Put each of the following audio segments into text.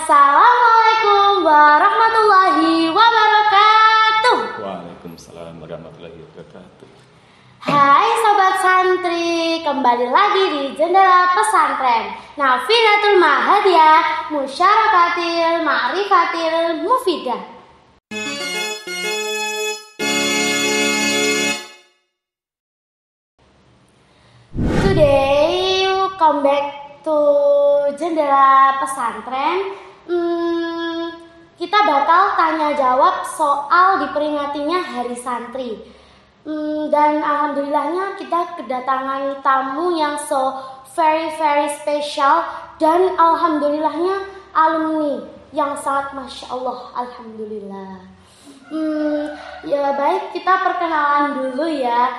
Assalamualaikum warahmatullahi wabarakatuh. Waalaikumsalam warahmatullahi wabarakatuh. Hai sobat santri, kembali lagi di Jendela Pesantren Nafinatul Mahadiyah Musyarakatil Ma'rifatil Mufidah. Today you come back to Jendela Pesantren. Kita bakal tanya jawab soal diperingatinya Hari Santri. Dan alhamdulillahnya kita kedatangan tamu yang so very special. Dan alhamdulillahnya alumni yang sangat masya Allah, alhamdulillah. Ya baik, kita perkenalan dulu ya.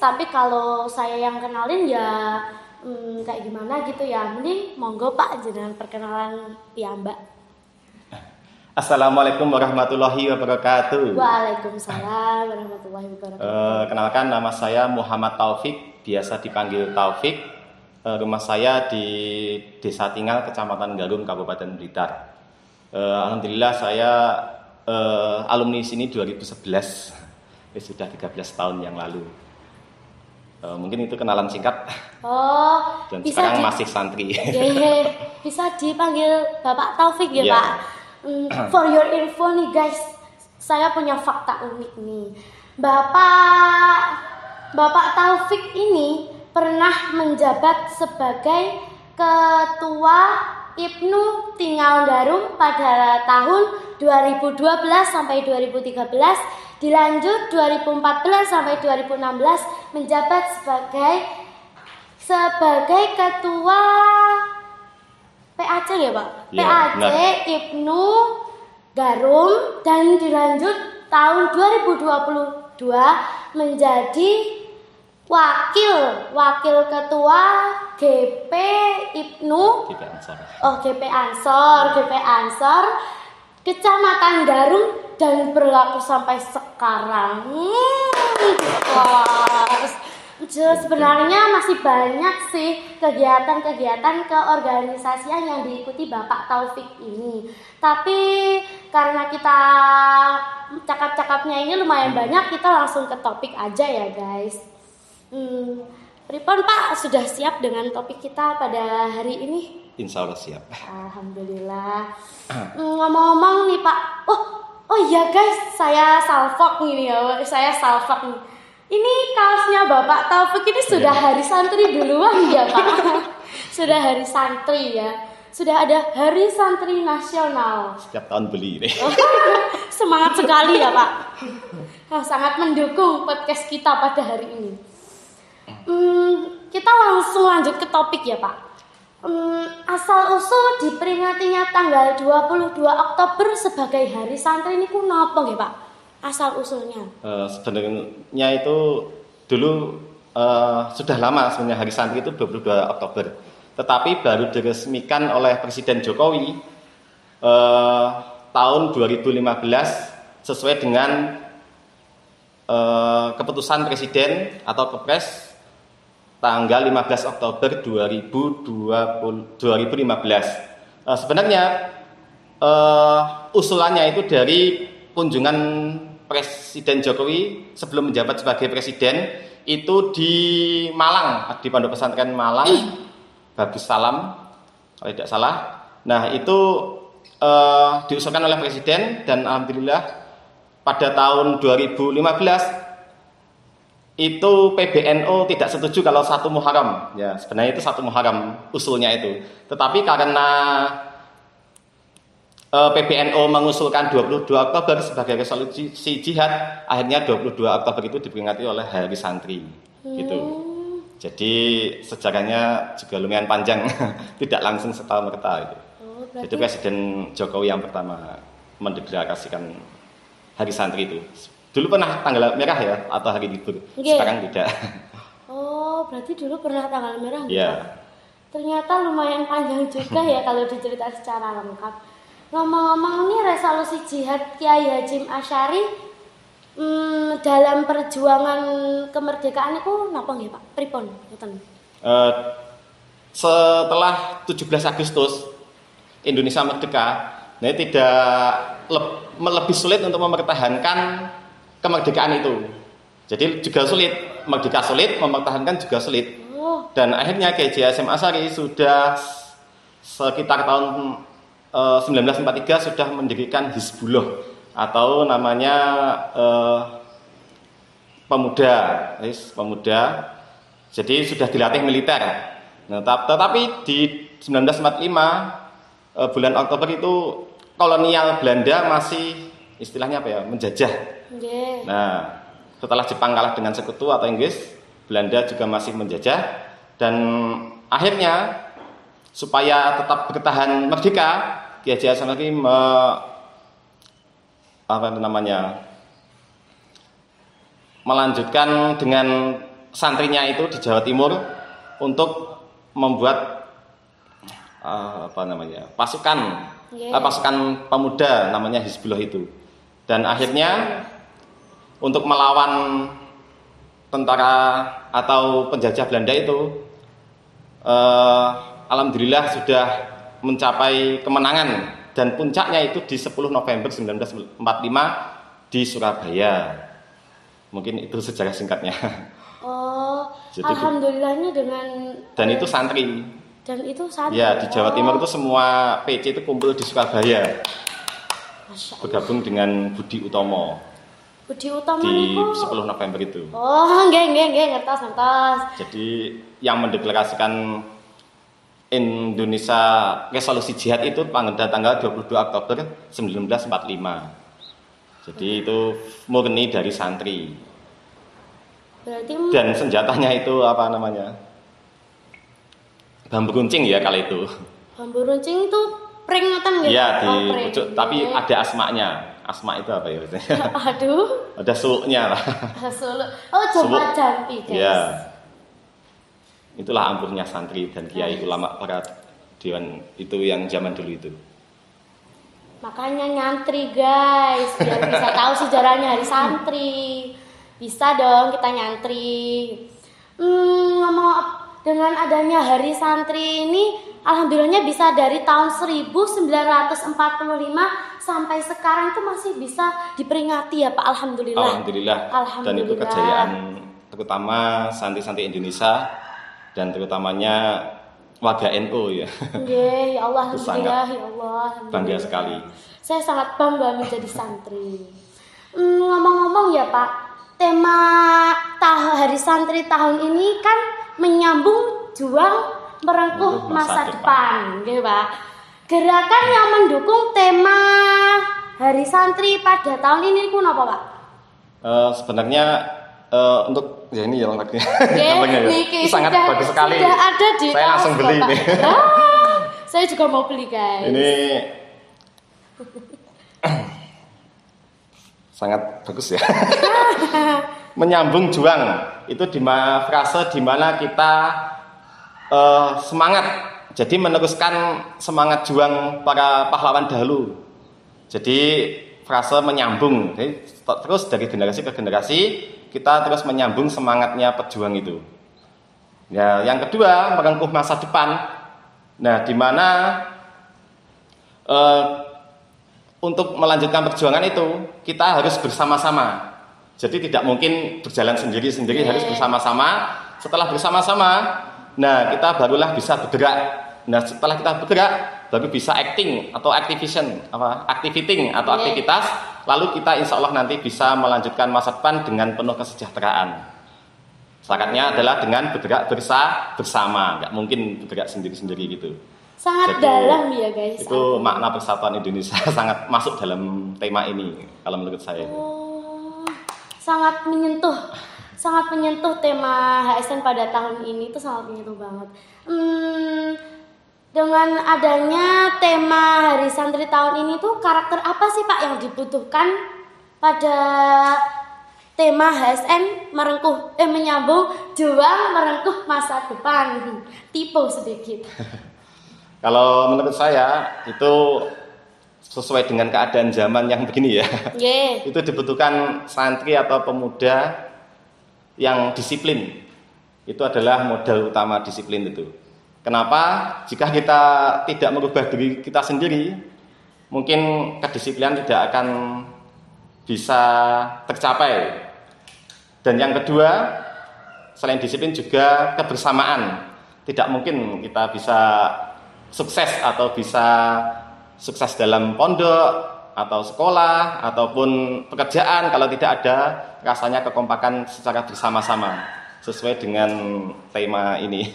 Tapi kalau saya yang kenalin ya kayak gimana gitu ya. Mending monggo Pak jenengan perkenalan ya Mbak. Assalamualaikum warahmatullahi wabarakatuh. Waalaikumsalam warahmatullahi wabarakatuh. Kenalkan, nama saya Muhammad Taufik, biasa dipanggil Taufik. Rumah saya di Desa Tinggal, Kecamatan Garum, Kabupaten Blitar. Alhamdulillah saya alumni sini 2011. Sudah 13 tahun yang lalu. Mungkin itu kenalan singkat. Dan sekarang masih santri. Bisa dipanggil Bapak Taufik ya Pak. For your info nih guys, saya punya fakta unik nih. Bapak Taufik ini pernah menjabat sebagai Ketua Ibnu Tinggal Darum pada tahun 2012 sampai 2013. Dilanjut 2014 sampai 2016 menjabat sebagai ketua PAC ya Pak? Ya, PAC benar. Ibnu Garum, dan dilanjut tahun 2022 menjadi wakil ketua GP Ibnu GP Ansor Kecamatan Garum dan berlaku sampai sekarang. Sebenarnya masih banyak sih kegiatan-kegiatan keorganisasian yang diikuti Bapak Taufik ini. Tapi karena kita cakap-cakapnya ini lumayan banyak, kita langsung ke topik aja ya guys. Pripon Pak, sudah siap dengan topik kita pada hari ini? Insya Allah siap. Alhamdulillah. Ngomong-ngomong nih Pak, oh iya guys, saya salfok nih. Ini kaosnya Bapak Taufik ini sudah hari santri duluan ya Pak. Sudah hari santri ya. Sudah ada Hari Santri Nasional. Setiap tahun beli deh. Semangat sekali ya Pak. Sangat mendukung podcast kita pada hari ini. Kita langsung lanjut ke topik ya Pak. Asal usul diperingatinya tanggal 22 Oktober sebagai Hari Santri ini napa nggih Pak? Asal usulnya? Sebenarnya itu dulu sudah lama sebenarnya Hari Santri itu 22 Oktober. Tetapi baru diresmikan oleh Presiden Jokowi tahun 2015 sesuai dengan keputusan Presiden atau Kepres tanggal 15 Oktober 2015. Sebenarnya usulannya itu dari kunjungan Presiden Jokowi sebelum menjabat sebagai presiden itu di Malang, di Pondok Pesantren Malang, Bagus Salam kalau tidak salah. Nah itu diusulkan oleh presiden dan alhamdulillah pada tahun 2015 itu PBNU tidak setuju kalau 1 Muharram. Ya, sebenarnya itu 1 Muharram usulnya itu. Tetapi karena PBNU mengusulkan 22 Oktober sebagai resolusi jihad, akhirnya 22 Oktober itu diperingati oleh Hari Santri. Gitu. Jadi sejarahnya juga lumayan panjang, tidak langsung serta-merta gitu. Jadi Presiden Jokowi yang pertama mendeklarasikan Hari Santri itu. Dulu pernah tanggal merah ya atau hari libur, sekarang tidak. Oh, berarti dulu pernah tanggal merah gitu? Iya. Ternyata lumayan panjang juga ya kalau dicerita secara lengkap. Ngomong-ngomong ini resolusi jihad Kiai Hashim Asy'ari dalam perjuangan kemerdekaan itu napa nggih Pak? Pripun ngoten? setelah 17 Agustus Indonesia merdeka, nah tidak lebih sulit untuk mempertahankan kemerdekaan itu. Jadi juga sulit, merdeka sulit, mempertahankan juga sulit. Dan akhirnya K.J. Hasyim Asy'ari sudah sekitar tahun 1943 sudah mendirikan Hizbullah atau namanya pemuda. Jadi sudah dilatih militer. Nah, tetapi di 1945 bulan Oktober itu kolonial Belanda masih istilahnya apa ya, menjajah. Nah, setelah Jepang kalah dengan sekutu atau Inggris, Belanda juga masih menjajah dan akhirnya supaya tetap bertahan merdeka, K.J. Hasyim Asy'ari melanjutkan dengan santrinya itu di Jawa Timur untuk membuat pasukan pemuda namanya Hizbullah itu. Dan akhirnya untuk melawan tentara atau penjajah Belanda itu alhamdulillah sudah mencapai kemenangan dan puncaknya itu di 10 November 1945 di Surabaya. Mungkin itu sejarah singkatnya. Jadi, alhamdulillahnya dan itu santri. Dan itu santri. Ya, di Jawa Timur itu semua PC itu kumpul di Surabaya. Bergabung dengan Budi Utomo. Budi Utomo di niku 10 November itu. Nggih, ngertos. Jadi yang mendeklarasikan Indonesia resolusi jihad itu pada tanggal 22 Oktober 1945. Jadi itu murni dari santri. Berarti dan senjatanya itu apa namanya? Bambu runcing ya kali itu. Bambu runcing itu pring ngoten nggih? Iya, di pucuk, tapi ada asmaknya. Asma itu apa ya biasanya? Aduh. Ada suluknya lah. Suluk. Jompa jampi, guys. Iya. Itulah ampurnya santri dan kiai ulama para dewan itu yang zaman dulu itu. Makanya nyantri guys, biar bisa tahu sejarahnya hari santri. Bisa dong kita nyantri. Ngomong dengan adanya hari santri ini, alhamdulillahnya bisa dari tahun 1945 sampai sekarang itu masih bisa diperingati ya Pak. Alhamdulillah. Alhamdulillah. Dan itu kejayaan terutama santri-santri Indonesia dan terutamanya warga NU ya. Ya Allah, alhamdulillah ya Allah. Bangga sekali. Saya sangat bangga menjadi santri. Ngomong-ngomong ya Pak, tema Hari Santri tahun ini kan menyambung juang merengkuh masa depan, gitu Pak. Gerakan yang mendukung tema Hari Santri pada tahun ini pun apa Pak? Sebenarnya untuk ya ini ya lengkapnya. Sangat bagus sekali. Sudah ada di saya langsung beli ini. Saya juga mau beli guys. Ini sangat bagus ya. Menyambung juang itu frase di mana kita semangat. Jadi meneruskan semangat juang para pahlawan dahulu. Jadi frase menyambung. Jadi, terus dari generasi ke generasi kita terus menyambung semangatnya pejuang itu. Ya, yang kedua merengkuh masa depan. Nah, di mana untuk melanjutkan perjuangan itu kita harus bersama-sama. Jadi tidak mungkin berjalan sendiri-sendiri, harus bersama-sama. Setelah bersama-sama, nah kita barulah bisa bergerak. Nah, setelah kita bergerak, baru bisa acting atau activiting aktivitas. Lalu kita insya Allah nanti bisa melanjutkan masa depan dengan penuh kesejahteraan. Syaratnya adalah dengan bergerak bersama, nggak mungkin bergerak sendiri-sendiri gitu. Sangat dalam ya guys. Itu makna persatuan Indonesia sangat masuk dalam tema ini kalau menurut saya. Sangat menyentuh tema HSN pada tahun ini itu sangat menyentuh banget. Dengan adanya tema Hari Santri tahun ini tuh karakter apa sih Pak yang dibutuhkan pada tema HSN menyambung juang merengkuh masa depan? Tipe sedikit. Kalau menurut saya itu sesuai dengan keadaan zaman yang begini ya. Itu dibutuhkan santri atau pemuda yang disiplin. Itu adalah modal utama disiplin itu. Kenapa? Jika kita tidak merubah diri kita sendiri, mungkin kedisiplinan tidak akan bisa tercapai. Dan yang kedua, selain disiplin juga kebersamaan. Tidak mungkin kita bisa sukses atau bisa sukses dalam pondok atau sekolah ataupun pekerjaan kalau tidak ada rasanya kekompakan secara bersama-sama sesuai dengan tema ini.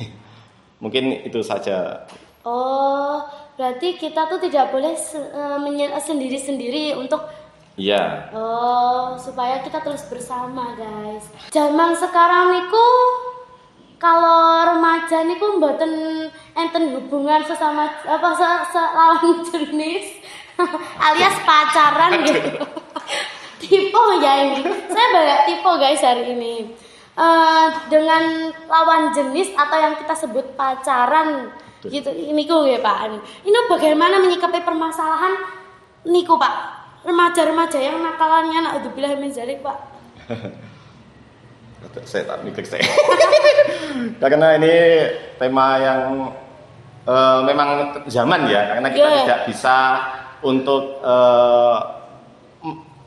Mungkin itu saja. Oh, berarti kita tuh tidak boleh sendiri-sendiri untuk Iya. Oh, supaya kita terus bersama, guys. Zaman sekarang niku kalau remaja niku mboten enten hubungan sesama lawan jenis alias pacaran gitu. Tipe ya ini. Saya banyak tipe guys hari ini. Dengan lawan jenis atau yang kita sebut pacaran gitu. Niku ya Pak. Ini bagaimana menyikapi permasalahan niku Pak? Remaja-remaja yang nakalannya naudzubillah min dzalik, Pak. Saya tak mikir saya. Karena ini tema yang memang zaman ya, karena kita tidak bisa untuk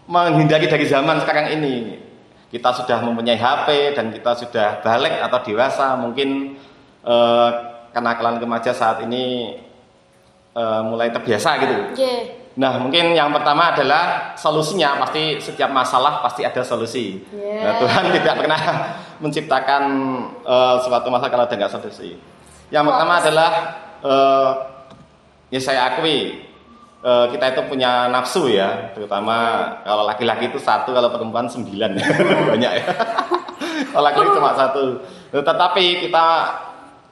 menghindari dari zaman sekarang ini. Kita sudah mempunyai HP dan kita sudah balik atau dewasa, mungkin kenakalan remaja saat ini mulai terbiasa gitu. Nah, mungkin yang pertama adalah solusinya. Pasti setiap masalah pasti ada solusi. Nah, Tuhan tidak pernah menciptakan suatu masalah kalau ada nggak solusi. Yang pertama adalah ya saya akui kita itu punya nafsu ya, terutama kalau laki-laki itu 1, kalau perempuan 9. Banyak ya. Kalau laki-laki cuma 1. Tetapi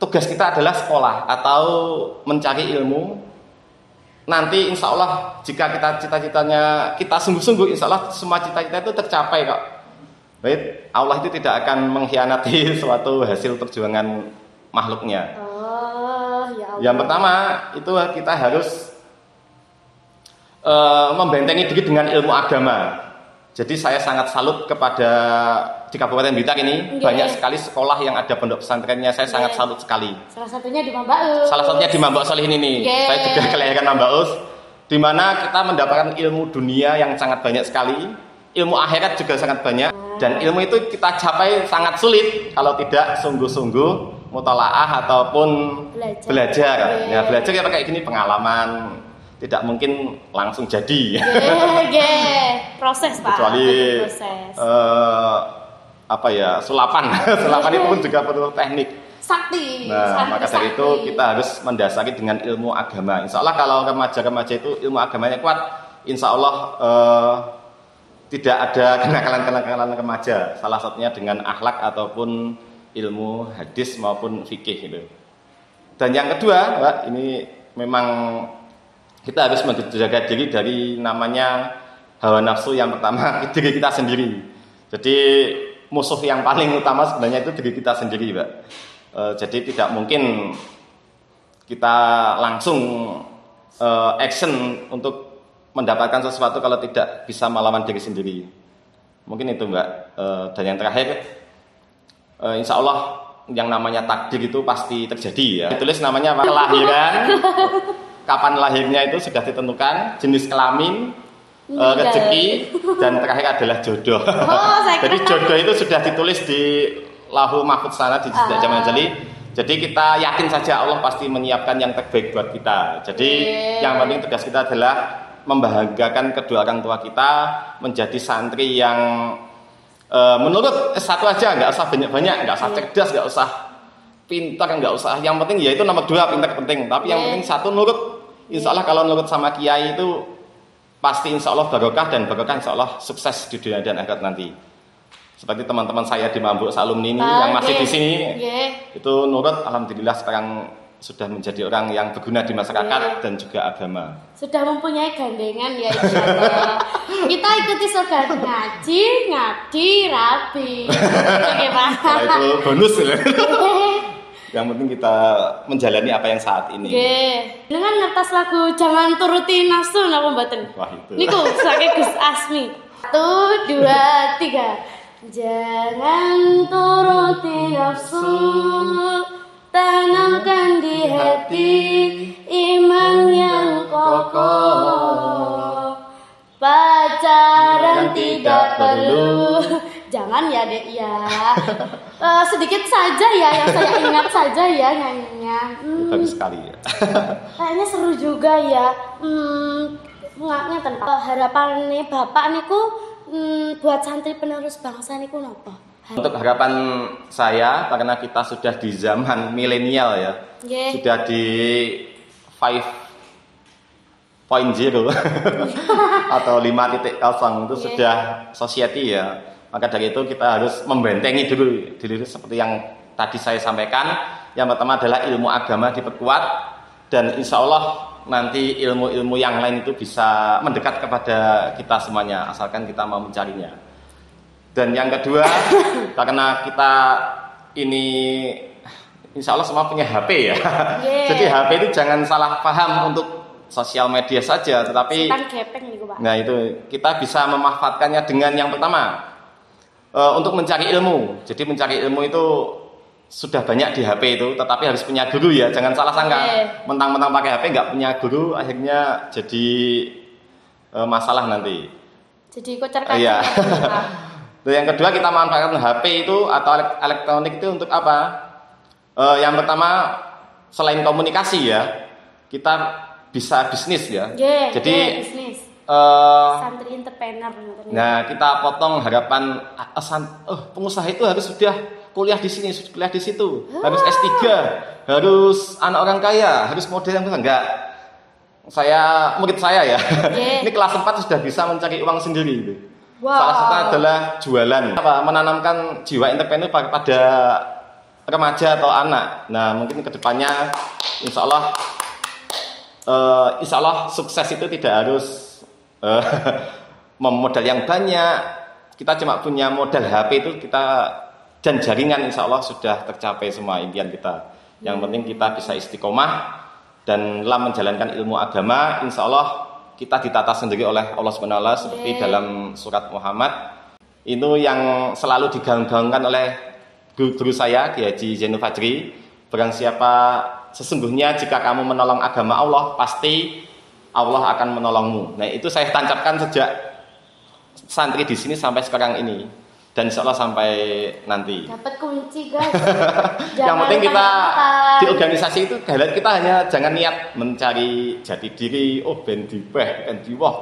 tugas kita adalah sekolah atau mencari ilmu. Nanti insya Allah jika kita cita-citanya kita sungguh-sungguh, insya Allah semua cita-cita itu tercapai kok. Baik, Allah itu tidak akan mengkhianati suatu hasil perjuangan makhluknya. Oh, ya Allah. Yang pertama itu kita harus membentengi diri dengan ilmu agama. Jadi saya sangat salut kepada di Kabupaten Blitar ini banyak sekali sekolah yang ada pondok pesantrennya. Saya sangat salut sekali. Salah satunya di Mambaus. Salah satunya di Mambak Solihin ini. Saya juga kelahiran Mambaus, di mana kita mendapatkan ilmu dunia yang sangat banyak sekali, ilmu akhirat juga sangat banyak, dan ilmu itu kita capai sangat sulit kalau tidak sungguh-sungguh mutalaah ataupun belajar. Ya, belajar ya kayak gini, pengalaman. Tidak mungkin langsung jadi. Proses Pak. Kecuali proses. Sulapan. Sulapan itu pun juga perlu teknik. Sakti. Nah, maka dari itu kita harus mendasari dengan ilmu agama. Insya Allah kalau remaja-remaja itu ilmu agamanya kuat, insya Allah tidak ada kenakalan-kenakalan remaja. Salah satunya dengan akhlak ataupun ilmu hadis maupun fikih gitu. Dan yang kedua, Mbak, ini memang kita harus menjaga diri dari namanya hawa nafsu. Yang pertama diri kita sendiri. Jadi musuh yang paling utama sebenarnya itu diri kita sendiri, Mbak. Jadi tidak mungkin kita langsung action untuk mendapatkan sesuatu kalau tidak bisa melawan diri sendiri. Mungkin itu, Mbak. Dan yang terakhir, insya Allah yang namanya takdir itu pasti terjadi ya. Ditulis namanya apa? Kelahiran. Kapan lahirnya itu sudah ditentukan, jenis kelamin, rezeki, dan terakhir adalah jodoh. Jadi jodoh itu sudah ditulis di Lauhul Mahfuz sana di zaman jali. Jadi kita yakin saja Allah pasti menyiapkan yang terbaik buat kita. Jadi yang penting tugas kita adalah membahagiakan kedua orang tua kita, menjadi santri yang menurut satu aja, nggak usah banyak-banyak, nggak usah cerdas, nggak usah pintar, nggak usah. Yang penting ya itu nomor 2, pintar penting. Tapi yang penting 1 nurut. Insya Allah kalau nurut sama kiai itu pasti insya Allah barokah, dan barokah insya Allah sukses di dunia dan akhirat nanti. Seperti teman-teman saya di Mambuk alumni ini yang masih di sini, itu nurut, alhamdulillah sekarang sudah menjadi orang yang berguna di masyarakat dan juga agama. Sudah mempunyai gandengan ya insya Allah. Kita ikuti surga ngaji, ngabdi, rapi. Bagaimana? Itu bonus. Yang penting kita menjalani apa yang saat ini. Dengan ngertas lagu Jangan Turuti Nafsu napa mboten? Wah itu. Niku saking Gus Asmi. 1, 2, 3. Jangan turuti nafsu, tanamkan di hati iman yang kokoh. Pacaran tidak perlu. Jangan ya dek ya. Sedikit saja ya yang saya ingat saja ya nyanyinya. Bagus sekali ya. Kayaknya seru juga ya. Ngaknya tentang harapan nih bapak niku buat santri penerus bangsa niku napa? Untuk harapan saya, karena kita sudah di zaman milenial ya, sudah di 5.0 atau 5.0 itu sudah society ya. Maka dari itu kita harus membentengi diri seperti yang tadi saya sampaikan. Yang pertama adalah ilmu agama diperkuat, dan insya Allah nanti ilmu-ilmu yang lain itu bisa mendekat kepada kita semuanya, asalkan kita mau mencarinya. Dan yang kedua, karena kita ini insya Allah semua punya HP ya. Jadi HP itu jangan salah paham untuk sosial media saja, tetapi nah itu kita bisa memanfaatkannya dengan yang pertama untuk mencari ilmu. Jadi mencari ilmu itu sudah banyak di HP itu, tetapi harus punya guru ya. Jangan salah sangka, mentang-mentang pakai HP nggak punya guru, akhirnya jadi masalah nanti. Jadi kocar-kacir. Iya. Yang kedua, kita manfaatkan HP itu atau elektronik itu untuk apa? Yang pertama, selain komunikasi ya, kita bisa bisnis ya. Jadi bisnis. Santri entrepreneur. Nah, kita potong harapan pengusaha itu harus sudah kuliah di sini, kuliah di situ, harus S3, harus anak orang kaya, harus model yang enggak. Murid saya ya. Ini kelas 4 sudah bisa mencari uang sendiri gitu. Salah satu adalah jualan. Menanamkan jiwa entrepreneur pada remaja atau anak. Nah, mungkin kedepannya insya Allah sukses itu tidak harus memodal yang banyak. Kita cuma punya modal HP itu kita dan jaringan, insya Allah sudah tercapai semua impian kita. Yang penting kita bisa istiqomah dan dalam menjalankan ilmu agama, insya Allah kita ditata sendiri oleh Allah Subhanahu wa Ta'ala seperti dalam surat Muhammad. Itu yang selalu digaung-gaungkan oleh guru saya, Kiai Haji Zainul Fajri. Barang siapa sesungguhnya jika kamu menolong agama Allah, pasti Allah akan menolongmu. Nah, itu saya tancapkan sejak santri di sini sampai sekarang ini. Dan insya Allah sampai nanti. Dapat kunci guys. Yang penting kita di organisasi itu kita hanya jangan niat mencari jati diri. Ben di wah,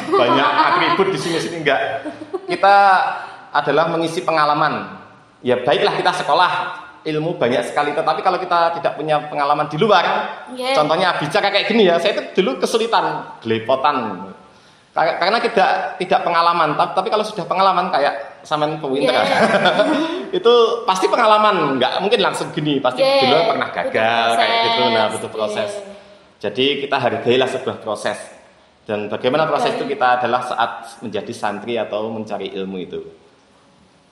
banyak atribut di sini enggak. Kita adalah mengisi pengalaman. Ya baiklah kita sekolah ilmu banyak sekali, tetapi kalau kita tidak punya pengalaman di luar, contohnya bicara kayak gini ya, saya itu dulu kesulitan, gelepotan. Karena tidak pengalaman, tapi kalau sudah pengalaman kayak Samen Pewinter itu pasti pengalaman, nggak mungkin langsung gini, pasti dulu pernah gagal kayak gitu. Nah, butuh proses. Jadi kita hargailah sebuah proses. Dan bagaimana proses itu kita adalah saat menjadi santri atau mencari ilmu itu.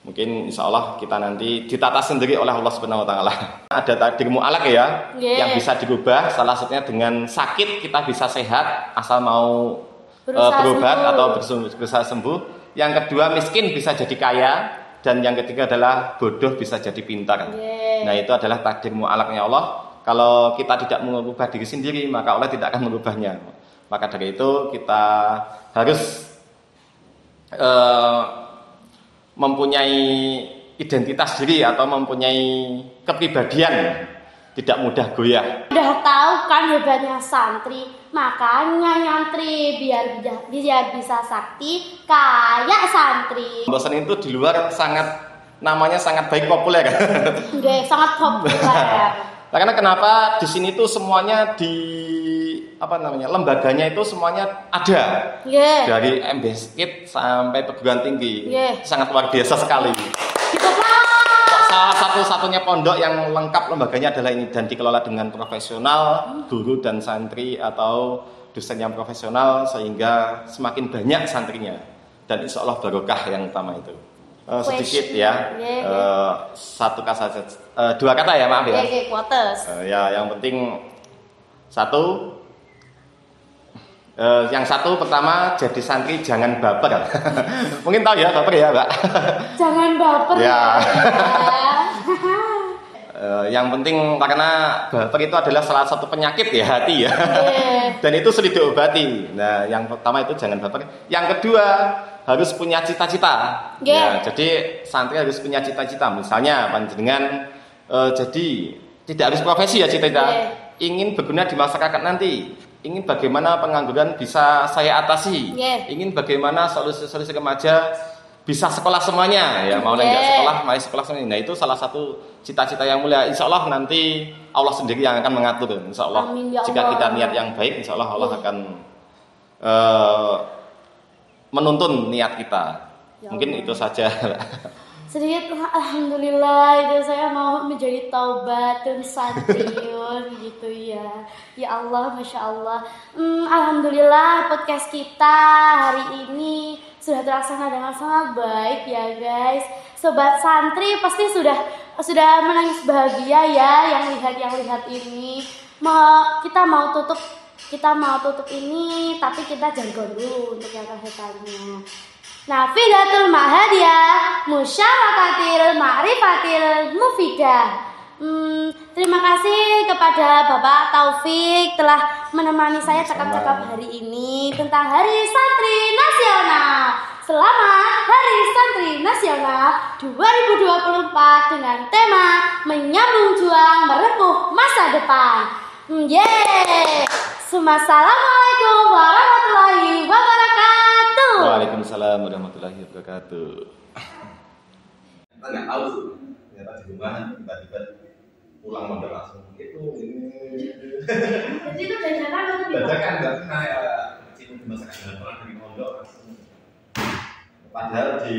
Mungkin insya Allah kita nanti ditata sendiri oleh Allah Subhanahu wa Ta'ala. Ada takdirmu alaq ya, yang bisa dirubah. Salah satunya dengan sakit kita bisa sehat asal mau berobat atau berusaha sembuh. Yang kedua, miskin bisa jadi kaya. Dan yang ketiga adalah bodoh bisa jadi pintar. Nah, itu adalah takdirmu alaqnya Allah. Kalau kita tidak mengubah diri sendiri, maka Allah tidak akan mengubahnya. Maka dari itu kita harus mempunyai identitas diri atau mempunyai kepribadian, tidak mudah goyah. Udah tahu kan hebatnya santri, makanya nyantri biar bisa sakti kayak santri. Bosan itu di luar namanya sangat baik, populer. Sangat populer. Karena kenapa di sini tuh semuanya lembaganya itu semuanya ada. Dari MBskit sampai perguruan tinggi. Sangat luar biasa sekali. Salah satu-satunya pondok yang lengkap lembaganya adalah ini dan dikelola dengan profesional, guru dan santri atau dosen yang profesional sehingga semakin banyak santrinya dan insya Allah barokah yang utama itu. Sedikit ya, dua kata ya, maaf ya. Ya, yang penting yang satu pertama jadi santri jangan baper. Mungkin tahu ya baper ya, Mbak. Jangan baper ya. Yang penting karena baper itu adalah salah satu penyakit ya hati ya. Dan itu sulit diobati. Nah, yang pertama itu jangan baper. Yang kedua harus punya cita-cita. Ya, jadi santri harus punya cita-cita. Misalnya panjenengan jadi tidak harus profesi ya cita-cita. Ingin berguna di masyarakat nanti. Ingin bagaimana pengangguran bisa saya atasi. Ingin bagaimana solusi-solusi remaja bisa sekolah semuanya ya, mau enggak sekolah, mari sekolah semuanya. Nah, itu salah satu cita-cita yang mulia. Insya Allah nanti Allah sendiri yang akan mengatur. Insya Allah. Amin, ya Allah. Jika kita niat yang baik, insya Allah Allah akan menuntun niat kita. Ya, mungkin itu saja. Sedikit, alhamdulillah itu saya mau menjadi taubat dan santriun gitu ya. Ya Allah, masya Allah. Alhamdulillah podcast kita hari ini sudah terlaksana dengan sangat baik ya guys. Sobat santri pasti sudah menangis bahagia ya yang lihat ini. Kita mau tutup ini, tapi kita jargon dulu untuk yang terakhirnya. Nafidatul Mahadiyah Musyawakatil Ma'rifatil Mufidah. Terima kasih kepada Bapak Taufik telah menemani saya cakap-cakap hari ini tentang Hari Santri Nasional. Selamat Hari Santri Nasional 2024 dengan tema menyambung juang merepuh masa depan. Assalamualaikum warahmatullahi wabarakatuh. Waalaikumsalam warahmatullahi wabarakatuh. Kita nggak tahu tuh, ternyata di rumah tiba-tiba pulang mondok langsung itu. Jadi itu jajanan atau di Bajakan nggak pernah ya, kecil dimasakan dengan orang dari mondok langsung. Padahal di